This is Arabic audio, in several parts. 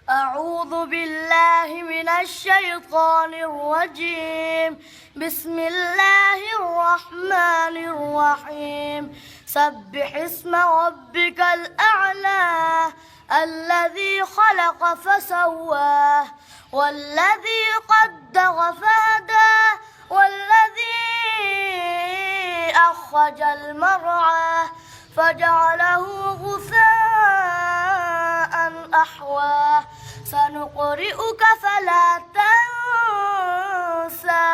أعوذ بالله من الشيطان الرجيم. بسم الله الرحمن الرحيم. سبح اسم ربك الأعلى الذي خلق فسواه والذي قدر فهدى والذي أخرج المرعى فجعله غثاء أحواه. سنقرئك فلا تنسى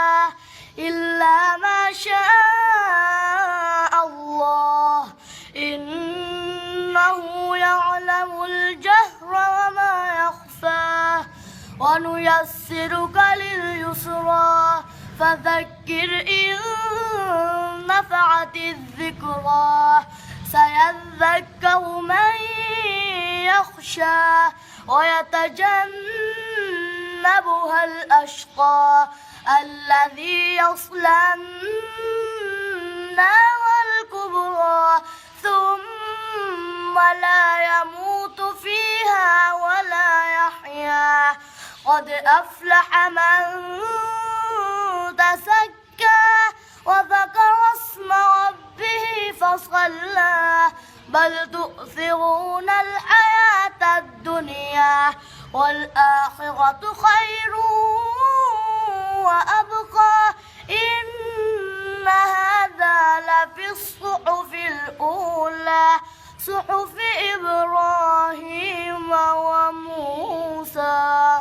إلا ما شاء الله إنه يعلم الجهر وما يخفى. ونيسرك لليسرى فذكر إن نفعت الذكرى. سيذكر من يخشى ويتجنبها الأشقى الذي يصلى النار الكبرى ثم لا يموت فيها ولا يحيا. قد أفلح من تزكى وذكر اسم ربه فصلى. بل تؤثرون الحياة الدنيا والآخرة خير وأبقى. إن هذا لفي الصحف الأولى صحف إبراهيم وموسى.